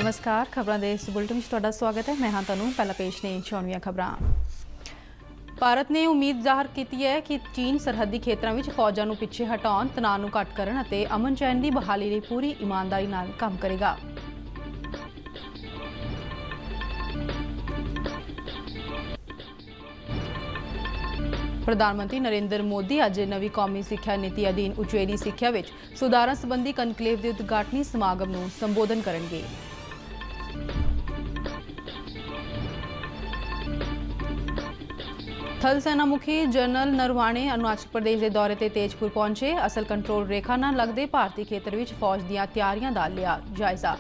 नमस्कार, खबरों के इस बुलेटिन में तुहाडा स्वागत है। मैं हाँ तनु पहला पेश ने छाउणियां खबरां। भारत ने उम्मीद जाहिर की है कि चीन सरहदी खेतरों में फौजां नूं पिछे हटाउण, तनाव नूं घट करन अते अमन चैन की बहाली लई पूरी ईमानदारी नाल काम करेगा। प्रधानमंत्री नरेंद्र मोदी अज नवी कौमी सिक्ख्या नीति अधीन उचेरी सिक्ख्या विच सुधारां संबंधी कनकलेव के उद्घाटनी समागम नूं संबोधन करनगे। थल सेना मुखी जनरल नरवाणे अरुणाचल प्रदेश के दौरे ते तेजपुर पहुंचे। असल कंट्रोल रेखा नाल लगदे भारतीय खेतर विच फौज दीआं तैयारियां दा लिया जायजा।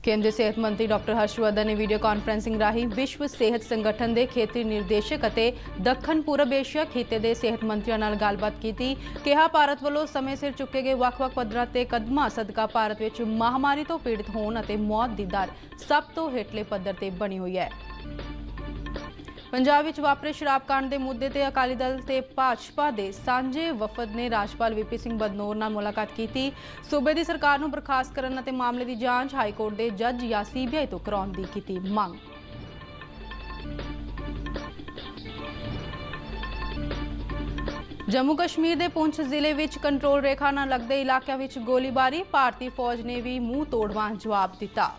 केंद्रीय सेहत मंत्री डॉक्टर हर्षवर्धन ने वीडियो कॉन्फ्रेंसिंग राही विश्व सेहत संगठन के खेतरी निर्देशक अते दक्षिण पूरब एशिया खिते के सेहत मंत्रियों नाल गलबात की। कहा भारत वालों समय सिर चुके गए ਵੱਖ-ਵੱਖ पद्धरां ते कदमां सदका भारत विच महामारी तो पीड़ित होने अते मौत की दर सब तो हेठले पद्धर ते बनी हुई है। पंजाब विच वापरे शराब कांड के मुद्दे ते अकाली दल ते भाजपा के सांझे वफद ने राज्यपाल वीपी सिंह बदनौर नाल मुलाकात की। सूबे की सरकार नूं बर्खास्त करन अते मामले की जांच हाईकोर्ट के जज या सीबीआई तो कराउण दी कीती मंग। जम्मू कश्मीर के पुंछ जिले विच कंट्रोल रेखा नाल लगदे इलाकिਆਂ विच गोलीबारी, भारतीय फौज ने भी मूंह तोड़वां जवाब दिता।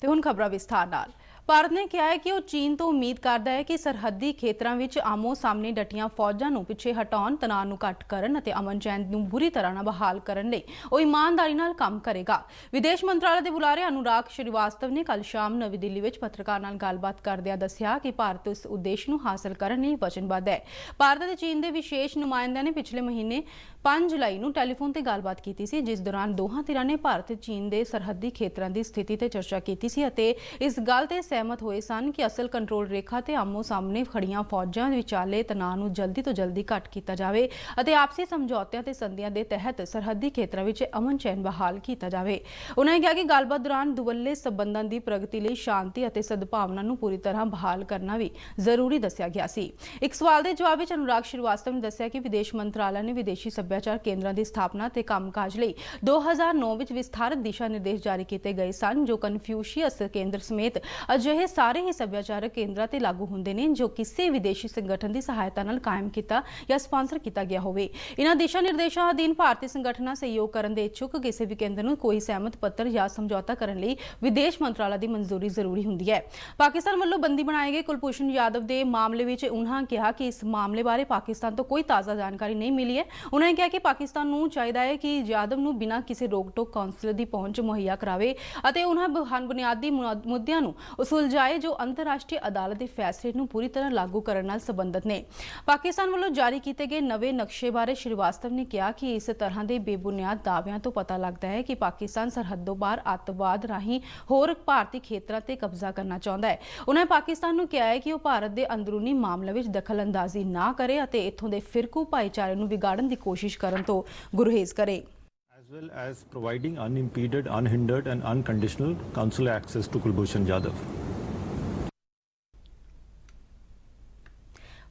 ते हुण खबरां विस्तार नाल। भारत ने कहा है कि वह चीन तो उम्मीद करता है कि सरहदी खेतरों में आमो सामने डटिया फौजां नूं पिछे हटाउण, तनाव नूं घट करन अते अमन चैन नूं बुरी तरह नाल बहाल करन लई वह ईमानदारी नाल काम करेगा। विदेश मंत्रालय के बुलारे अनुराग श्रीवास्तव ने कल शाम नवी दिल्ली विच पत्रकार नाल गलबात करदिआं दस्सिआ कि भारत इस उद्देश नूं हासिल करन लई वचनबद्ध है। भारत ते चीन के विशेष नुमाइंदे ने पिछले महीने 5 जुलाई नूं टैलीफोन ते गलबात की सी, जिस दौरान दोहां धिरां ने भारत ते चीन के सरहदी खेतरों की स्थिति ते चर्चा की सी अते इस गल ते सहमत होए सन कि असल कंट्रोल रेखा ते आमो सामने खड़ियां फौजां विचाले तनाव नूं जल्दी तो जल्दी घट किया जाए अते आपसी समझौतियां ते संधियां दे तहत सरहदी खेतरों में अमन चैन बहाल किया जाए। उन्होंने कहा कि गलबात दौरान दुवल्ले संबंधां की प्रगति लई शांति अते सद्भावना नूं पूरी तरह बहाल करना भी जरूरी दस्सिया गया सी। एक सवाल के जवाब में अनुराग श्रीवास्तव ने दस्सिया कि विदेश मंत्रालय ने विदेशी सभ्याचार केंद्रां की स्थापना ते कामकाज लई 2009 विच विस्तारित दिशा निर्देश जारी किए गए सन, जो कन्फ्यूशियस केंद्र समेत अजिहे सारे ही सभ्याचारक केंद्रां ते लागू हुंदे ने जो किसी विदेशी संगठन की सहायता नाल कायम किया या स्पॉन्सर किया गया होवे। इन्हां दिशा निर्देशों अधीन भारतीय संगठनां सहयोग करन दे इच्छुक किसी भी केंद्र नूं कोई सहमत पत्र या समझौता करन लई विदेश मंत्रालय की मंजूरी जरूरी हुंदी है। पाकिस्तान वालों बंदी बनाए गए कुलभूषण यादव के मामले में उन्होंने कहा कि इस मामले बारे पाकिस्तान तो कोई ताज़ा जानकारी नहीं मिली है। उन्होंने कहा कि पाकिस्तान नूं चाहिदा है कि यादव नूं बिना किसी रोक टोक कौंसल की पहुंच मुहैया करावे अते उन्हां बुनियादी मुद्दिआं नूं सुलझाए जो अंतरराष्ट्रीय अदालत के फैसले नूं पूरी तरह लागू करने नाल संबंधित ने। पाकिस्तान वालों जारी किए गए नवे नक्शे बारे श्रीवास्तव ने कहा कि इस तरह के बेबुनियाद दावियां तो पता लगता है कि पाकिस्तान सरहदों पार अतवाद राही होर भारतीय खेतरां ते कब्जा करना चाहता है। उन्होंने पाकिस्तान नूं कहा है कि वह भारत के अंदरूनी मामलों में दखल अंदाजी ना करे अते इत्थों के फिरकू भाईचारे नूं विगाड़न की कोशिश करन तो गुरहेज करे। As well as providing unimpeded, unhindered and unconditional consular access to Kulbhushan Yadav.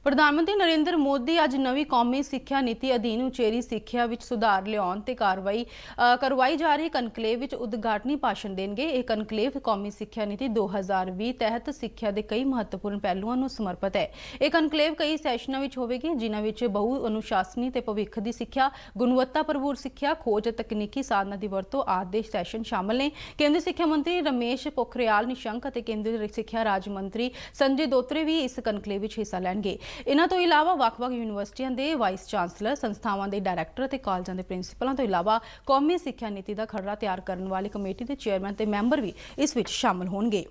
प्रधानमंत्री नरेंद्र मोदी अज नवी कौमी सिक्ख्या नीति अधीन उचेरी सिक्ख्या विच सुधार लियाउण ते करवाई जा रही कनकलेव विच उद्घाटनी भाषण देंगे। यह कनकलेव कौमी सिक्ख्या नीति 2020 तहत सिक्ख्या के कई महत्वपूर्ण पहलुओं नूं समर्पित है। यह कनकलेव कई सैशनां विच होवेगी, जिन्हां विच बहु अनुशासनी ते भविख दी सिक्ख्या, गुणवत्ता भरपूर सिक्ख्या, खोज तकनीकी साधनां दी वरतों आदि सैशन शामिल ने। केंद्रीय सिक्ख्या मंत्री रमेश पोखरियाल निशंक ते केंद्रीय सिक्ख्या राज्य मंत्री संजय धोत्रे भी इस कनकलेव विच हिस्सा लैणगे। इन्हां तो इलावा ਵੱਖ-ਵੱਖ यूनीवर्सिटियां के वाइस चांसलर, संस्थावां के डायरैक्टर ते कॉलेजां के प्रिंसीपलों तो इलावा कौमी सिक्ख्या नीति का खरड़ा तैयार करने वाली कमेटी के चेयरमैन ते मैंबर भी इस विच शामिल होणगे।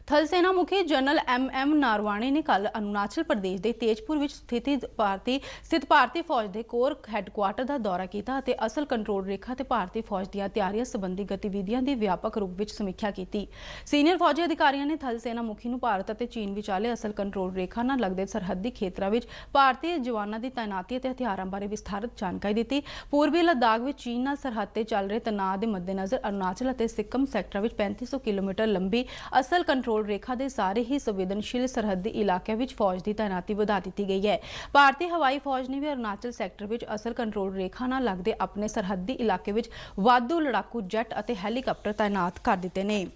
थल सेना मुखी जनरल एम नारवाणे ने कल अरुणाचल प्रदेश के तेजपुर में स्थित भारतीय फौज के कोर हैडकुआटर का दौरा किया और असल कंट्रोल रेखा ते भारतीय फौज दी तैयारियां संबंधी गतिविधियों की व्यापक रूप में समीक्षा की। सीनियर फौजी अधिकारियों ने थल सेना मुखी नूं भारत और चीन विचाले असल कंट्रोल रेखा नाल लगदे सरहदी खेतरों में भारतीय जवानों की तैनाती और हथियारों बारे विस्तारित जानकारी दी। पूर्वी लद्दाख में चीन नाल सरहद ते चल रहे तनाव के मद्देनज़र अरुणाचल और सिक्किम सैक्टर में 3500 किलोमीटर लंबी असल कंट्रोल ਕੰਟਰੋਲ ਰੇਖਾ ਦੇ ਸਾਰੇ ਹੀ ਸੰਵੇਦਨਸ਼ੀਲ ਸਰਹੱਦੀ ਇਲਾਕਿਆਂ ਵਿੱਚ ਫੌਜ ਦੀ ਤਾਇਨਾਤੀ ਵਧਾ ਦਿੱਤੀ ਗਈ ਹੈ। ਭਾਰਤੀ ਹਵਾਈ ਫੌਜ ਨੇ ਵੀ ਅਰੁਣਾਚਲ ਸੈਕਟਰ ਵਿੱਚ ਅਸਲ ਕੰਟਰੋਲ ਰੇਖਾ ਨਾਲ ਲੱਗਦੇ ਆਪਣੇ ਸਰਹੱਦੀ ਇਲਾਕੇ ਵਿੱਚ ਵਾਧੂ ਲੜਾਕੂ ਜੈਟ ਅਤੇ ਹੈਲੀਕਾਪਟਰ ਤਾਇਨਾਤ ਕਰ ਦਿੱਤੇ ਨੇ।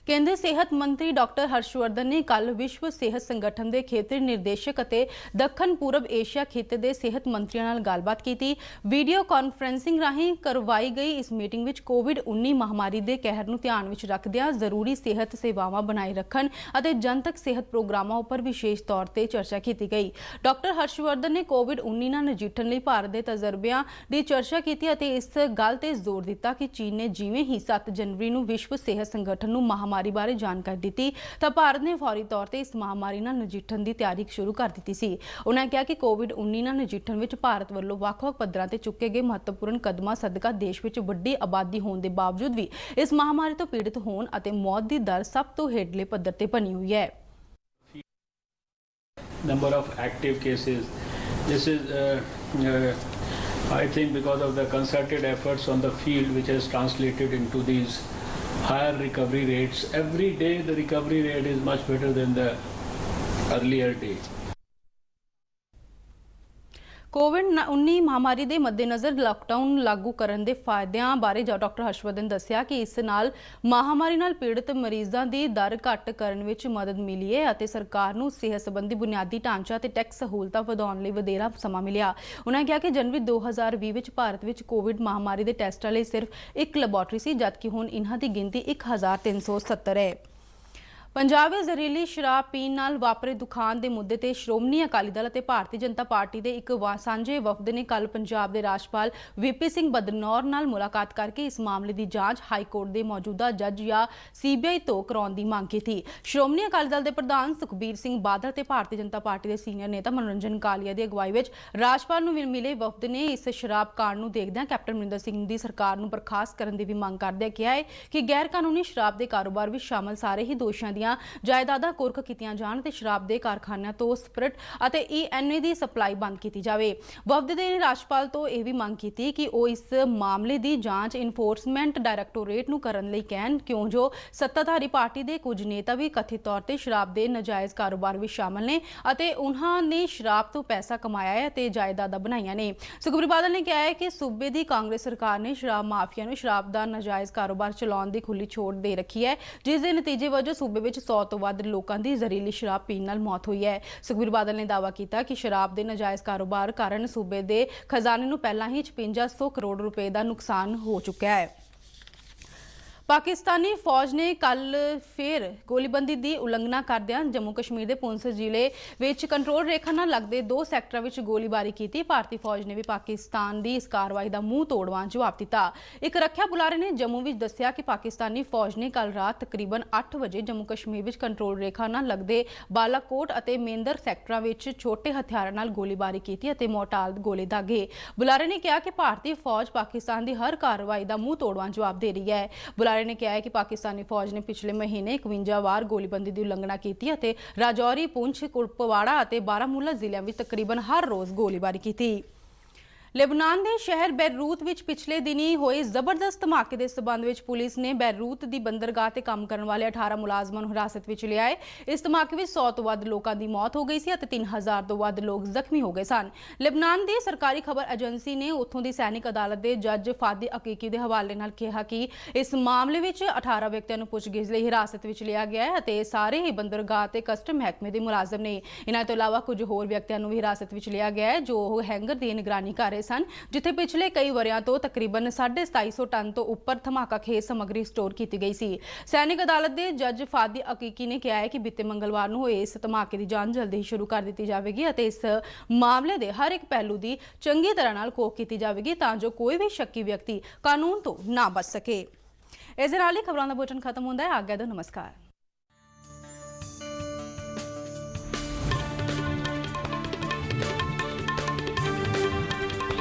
ਕੇਂਦਰੀ ਸਿਹਤ ਮੰਤਰੀ ਡਾਕਟਰ ਹਰਸ਼ਵਰਧਨ ਨੇ ਕੱਲ ਵਿਸ਼ਵ ਸਿਹਤ ਸੰਗਠਨ ਦੇ ਖੇਤਰੀ ਨਿਰਦੇਸ਼ਕ ਅਤੇ ਦੱਖਣ ਪੂਰਬ ਏਸ਼ੀਆ ਖਿੱਤੇ ਦੇ ਸਿਹਤ ਮੰਤਰੀਆਂ ਨਾਲ ਗੱਲਬਾਤ ਕੀਤੀ। ਵੀਡੀਓ ਕਾਨਫਰੰਸਿੰਗ ਰਾਹੀਂ ਕਰਵਾਈ ਗਈ ਇਸ ਮੀਟਿੰਗ ਵਿੱਚ ਕੋਵਿਡ-19 ਮਹਾਮਾਰੀ ਦੇ ਕਹਿਰ ਨੂੰ ਧਿਆਨ ਵਿੱਚ ਰੱਖਦਿਆਂ ਜ਼ਰੂਰੀ ਸਿਹਤ ਸੇਵਾਵਾਂ ਬਣਾਈ ਰੱਖਣ ਅਤੇ ਜਨਤਕ ਸਿਹਤ ਪ੍ਰੋਗਰਾਮਾਂ ਉੱਪਰ ਵਿਸ਼ੇਸ਼ ਤੌਰ ਤੇ ਚਰਚਾ ਕੀਤੀ ਗਈ। ਡਾਕਟਰ ਹਰਸ਼ਵਰਧਨ ਨੇ ਕੋਵਿਡ-19 ਨਾਲ ਨਜਿੱਠਣ ਲਈ ਭਾਰਤ ਦੇ ਤਜਰਬਿਆਂ ਦੀ ਚਰਚਾ ਕੀਤੀ ਅਤੇ ਇਸ ਗੱਲ ਤੇ ਜ਼ੋਰ ਦਿੱਤਾ ਕਿ ਚੀਨ ਨੇ ਜਿਵੇਂ ਹੀ 7 ਜਨਵਰੀ ਨੂੰ ਵਿਸ਼ਵ ਸਿਹਤ ਸੰਗਠਨ ਨੂੰ ਮਹਾਮਾਰੀ ਬਾਰੇ ਜਾਣਕਾਰੀ ਦਿੱਤੀ ਤਾਂ ਭਾਰਤ ਨੇ ਫੌਰੀ ਤੌਰ ਤੇ ਇਸ ਮਹਾਮਾਰੀ ਨਾਲ ਨਜਿੱਠਣ ਦੀ ਤਿਆਰੀ ਸ਼ੁਰੂ ਕਰ ਦਿੱਤੀ ਸੀ। ਉਹਨਾਂ ਕਿਹਾ ਕਿ ਕੋਵਿਡ-19 ਨਾਲ ਨਜਿੱਠਣ ਵਿੱਚ ਭਾਰਤ ਵੱਲੋਂ ਵੱਖ-ਵੱਖ ਪੱਧਰਾਂ ਤੇ ਚੁੱਕੇ ਗਏ ਮਹੱਤਵਪੂਰਨ ਕਦਮਾਂ ਸਦਕਾ ਦੇਸ਼ ਵਿੱਚ ਵੱਡੀ ਆਬਾਦੀ ਹੋਣ ਦੇ ਬਾਵਜੂਦ ਵੀ ਇਸ ਮਹਾਮਾਰੀ ਤੋਂ ਪੀੜਤ ਹੋਣ ਅਤੇ ਮੌਤ ਦੀ ਦਰ ਸਭ ਤੋਂ ਹੇਠਲੇ ਪੱਧਰ ਤੇ ਬਣੀ ਹੋਈ ਹੈ। Number of active cases. This is, I think, because of the concerted efforts on the field, which has translated into these higher recovery rates. Every day the recovery rate is much better than the earlier day. ਕੋਵਿਡ-19 ਮਹਾਮਾਰੀ ਦੇ ਮੱਦੇਨਜ਼ਰ lockdown ਲਾਗੂ ਕਰਨ ਦੇ ਫਾਇਦਿਆਂ ਬਾਰੇ doctor Harshvardhan ਦੱਸਿਆ ਕਿ ਇਸ ਨਾਲ ਮਹਾਮਾਰੀ ਨਾਲ ਪੀੜਤ ਮਰੀਜ਼ਾਂ ਦੀ ਦਰ ਘੱਟ ਕਰਨ ਵਿੱਚ ਮਦਦ ਮਿਲੀ ਹੈ ਅਤੇ ਸਰਕਾਰ ਨੂੰ ਸਿਹਤ ਸੰਬੰਧੀ ਬੁਨਿਆਦੀ ਢਾਂਚਾ ਤੇ ਟੈਕਸ ਸਹੂਲਤਾਂ ਵਧਾਉਣ ਲਈ ਵਧੇਰਾ ਸਮਾਂ ਮਿਲਿਆ। ਉਨ੍ਹਾਂ ਕਿਹਾ ਕਿ ਜਨਵਰੀ 2020 ਵਿੱਚ ਭਾਰਤ ਵਿੱਚ ਕੋਵਿਡ ਮਹਾਮਾਰੀ ਦੇ ਟੈਸਟਾਂ ਲਈ ਸਿਰਫ ਇੱਕ ਲੈਬੋਰੇਟਰੀ ਸੀ, ਜਦਕਿ ਹੁਣ ਇਨ੍ਹਾਂ ਦੀ ਗਿਣਤੀ 1370 ਹੈ। ਪੰਜਾਬ ਵਿੱਚ ਜ਼ਹਿਰੀਲੀ ਸ਼ਰਾਬ ਪੀਣ ਨਾਲ ਵਾਪਰੇ ਦੁਖਾਂਤ ਦੇ ਮੁੱਦੇ ਤੇ ਸ਼੍ਰੋਮਣੀ ਅਕਾਲੀ ਦਲ ਅਤੇ ਭਾਰਤੀ ਜਨਤਾ ਪਾਰਟੀ ਦੇ ਇੱਕ ਸਾਂਝੇ ਵਫਦ ਨੇ ਕੱਲ ਪੰਜਾਬ ਦੇ ਰਾਜਪਾਲ ਵੀਪੀ ਸਿੰਘ ਬਦਨੌਰ ਨਾਲ ਮੁਲਾਕਾਤ ਕਰਕੇ ਇਸ ਮਾਮਲੇ ਦੀ ਜਾਂਚ ਹਾਈ ਕੋਰਟ ਦੇ ਮੌਜੂਦਾ ਜੱਜ ਜਾਂ ਸੀਬੀਆਈ ਤੋਂ ਕਰਾਉਣ ਦੀ ਮੰਗ ਕੀਤੀ। ਸ਼੍ਰੋਮਣੀ ਅਕਾਲੀ ਦਲ ਦੇ ਪ੍ਰਧਾਨ ਸੁਖਬੀਰ ਸਿੰਘ ਬਾਦਲ ਤੇ ਭਾਰਤੀ ਜਨਤਾ ਪਾਰਟੀ ਦੇ ਸੀਨੀਅਰ ਨੇਤਾ ਮਨੋਰੰਜਨ ਕਾਲੀਆ ਦੀ ਅਗਵਾਈ ਵਿੱਚ ਰਾਜਪਾਲ ਨੂੰ ਮਿਲੇ ਵਫਦ ਨੇ ਇਸ ਸ਼ਰਾਬ ਕਾਂਡ ਨੂੰ ਦੇਖਦਿਆਂ ਕੈਪਟਨ ਅਮਰਿੰਦਰ ਸਿੰਘ ਦੀ ਸਰਕਾਰ ਨੂੰ ਬਰਖਾਸਤ ਕਰਨ ਦੀ ਵੀ ਮੰਗ ਕਰਦਿਆਂ ਕਿਹਾ ਹੈ ਕਿ ਗੈਰ ਕਾਨੂੰਨੀ ਸ਼ਰਾਬ ਦੇ ਕਾਰੋਬਾਰ ਵਿੱਚ ਸ਼ਾਮਲ ਸਾਰੇ ਹੀ ਦੋਸ਼ੀਆਂ ਦੀਆਂ ਜਾਇਦਾਦਾਂ ਕੁਰਕ ਕੀਤੀਆਂ ਜਾਣ ਤੇ ਸ਼ਰਾਬ ਦੇ ਕਾਰਖਾਨਿਆਂ ਤੋਂ ਸਪਿਰਟ ਅਤੇ ਈਐਨਏ ਦੀ ਸਪਲਾਈ ਬੰਦ ਕੀਤੀ ਜਾਵੇ। ਵਫਦ ਦੇ ਰਾਜਪਾਲ ਤੋਂ ਇਹ ਵੀ ਮੰਗ ਕੀਤੀ ਕਿ ਉਹ ਇਸ ਮਾਮਲੇ ਦੀ ਜਾਂਚ ਇਨਫੋਰਸਮੈਂਟ ਡਾਇਰੈਕਟੋਰੇਟ ਨੂੰ ਕਰਨ ਲਈ ਕਹਿਣ, ਕਿਉਂ ਜੋ ਸੱਤਾਧਾਰੀ ਪਾਰਟੀ ਦੇ ਕੁਝ ਨੇਤਾ ਵੀ ਕਥਿਤ ਤੌਰ ਤੇ ਸ਼ਰਾਬ ਦੇ ਨਾਜਾਇਜ਼ ਕਾਰੋਬਾਰ ਵਿੱਚ ਸ਼ਾਮਲ ਨੇ ਅਤੇ ਉਹਨਾਂ ਨੇ ਸ਼ਰਾਬ ਤੋਂ ਪੈਸਾ ਕਮਾਇਆ ਹੈ ਤੇ ਜਾਇਦਾਦਾਂ ਬਣਾਈਆਂ ਨੇ। ਸੁਖਬੀਰ ਬਾਦਲ ਨੇ ਕਿਹਾ ਹੈ ਕਿ ਸੂਬੇ ਦੀ ਕਾਂਗਰਸ ਸਰਕਾਰ ਨੇ ਸ਼ਰਾਬ ਮਾਫੀਆ ਨੂੰ ਸ਼ਰਾਬ ਦਾ ਨਾਜਾਇਜ਼ ਕਾਰੋਬਾਰ ਚਲਾਉਣ ਦੀ ਖੁੱਲੀ ਛੋਟ ਦੇ ਰੱਖੀ ਹੈ, ਜਿਸ ਦੇ ਨਤੀਜੇ ਵਜੋਂ ਸੂਬੇ ਵਿੱਚ 100 ਤੋਂ ਵੱਧ ਲੋਕਾਂ ਦੀ ਜ਼ਹਿਰੀਲੀ ਸ਼ਰਾਬ ਪੀਣ ਨਾਲ ਮੌਤ ਹੋਈ ਹੈ। ਸੁਖਬੀਰ ਬਾਦਲ ਨੇ ਦਾਅਵਾ ਕੀਤਾ ਕਿ ਸ਼ਰਾਬ ਦੇ ਨਾਜਾਇਜ਼ ਕਾਰੋਬਾਰ ਕਾਰਨ ਸੂਬੇ ਦੇ ਖਜ਼ਾਨੇ ਨੂੰ ਪਹਿਲਾਂ ਹੀ 5500 ਕਰੋੜ ਰੁਪਏ ਦਾ ਨੁਕਸਾਨ ਹੋ ਚੁੱਕਿਆ ਹੈ। ਪਾਕਿਸਤਾਨੀ ਫੌਜ ਨੇ ਕੱਲ ਫਿਰ ਗੋਲੀਬੰਦੀ ਦੀ ਉਲੰਘਣਾ ਕਰਦਿਆਂ ਜੰਮੂ ਕਸ਼ਮੀਰ ਦੇ ਪੁੰਛ ਜ਼ਿਲ੍ਹੇ ਵਿੱਚ ਕੰਟਰੋਲ ਰੇਖਾ ਨਾਲ ਲੱਗਦੇ 2 ਸੈਕਟਰਾਂ ਵਿੱਚ ਗੋਲੀਬਾਰੀ ਕੀਤੀ। ਭਾਰਤੀ ਫੌਜ ਨੇ ਵੀ ਪਾਕਿਸਤਾਨ ਦੀ ਇਸ ਕਾਰਵਾਈ ਦਾ ਮੂੰਹ ਤੋੜਵਾਂ ਜਵਾਬ ਦਿੱਤਾ। ਇੱਕ ਰੱਖਿਆ ਬੁਲਾਰੇ ਨੇ ਜੰਮੂ ਵਿੱਚ ਦੱਸਿਆ ਕਿ ਪਾਕਿਸਤਾਨੀ ਫੌਜ ਨੇ ਕੱਲ ਰਾਤ ਤਕਰੀਬਨ 8 ਵਜੇ ਜੰਮੂ ਕਸ਼ਮੀਰ ਵਿੱਚ ਕੰਟਰੋਲ ਰੇਖਾ ਨਾਲ ਲੱਗਦੇ ਬਾਲਾਕੋਟ ਅਤੇ ਮੇਂਦਰ ਸੈਕਟਰਾਂ ਵਿੱਚ ਛੋਟੇ ਹਥਿਆਰਾਂ ਨਾਲ ਗੋਲੀਬਾਰੀ ਕੀਤੀ ਅਤੇ ਮੋਰਟਾਰ ਗੋਲੇ ਦਾਗੇ। ਬੁਲਾਰੇ ਨੇ ਕਿਹਾ ਕਿ ਭਾਰਤੀ ਫੌਜ ਪਾਕਿਸਤਾਨ ਦੀ ਹਰ ਕਾਰਵਾਈ ਦਾ ਮੂੰਹ ਤੋੜਵਾਂ ਜਵਾਬ ਦੇ ਰਹੀ ਹੈ। ਬੁਲਾਰੇ ਨੇ ਕਿਹਾ ਹੈ ਕਿ ਪਾਕਿਸਤਾਨੀ ਫੌਜ ਨੇ ਪਿਛਲੇ ਮਹੀਨੇ 51 ਵਾਰ ਗੋਲੀਬੰਦੀ ਦੀ ਉਲੰਘਣਾ ਕੀਤੀ ਅਤੇ ਰਾਜੌਰੀ, ਪੁੰਛ, ਕੁਪਵਾੜਾ ਅਤੇ ਬਾਰਾਮੂਲਾ ਜ਼ਿਲ੍ਹਿਆਂ ਵਿੱਚ ਤਕਰੀਬਨ ਹਰ ਰੋਜ਼ ਗੋਲੀਬਾਰੀ ਕੀਤੀ। लेबनान के शहर बैरूत विच पिछले दिनी होए जबरदस्त धमाके के संबंध में पुलिस ने बैरूत की बंदरगाह से काम करने वाले 18 मुलाजमान हिरासत में लिया है। इस धमाके में 100 तो वध लोगों की मौत हो गई सी और 3000 तो वध लोग जख्मी हो गए सन। लेबनान की सरकारी खबर एजेंसी ने उत्थों की सैनिक अदालत के जज फादी अकीकी के हवाले नाल कहा कि इस मामले में 18 व्यक्तियों को पुछगिछ लई हिरासत में लिया गया है और सारे ही बंदरगाह ते कस्टम महकमे के मुलाजम ने। इन्हां तो इलावा कुछ होर व्यक्तियों को भी हिरासत में लिया गया है जो हैंगर की निगरानी कर रहे सन, जिथे पिछले कई वरियां तो तकरीबन 2750 टन तो उपर धमाका खेज समग्री स्टोर की गई सी। सैनिक अदालत के जज फादी अकीकी ने कहा है कि बीते मंगलवार को होए इस धमाके की जांच जल्दी ही शुरू कर दी जाएगी और इस मामले के हर एक पहलू की चंगी तरह नाल घोख की जाएगी तां जो कोई भी शक्की व्यक्ति कानून तो ना बच सके। इस नाल ही खबरों का बुलेटिन खत्म होता है। आज्ञा दो, नमस्कार।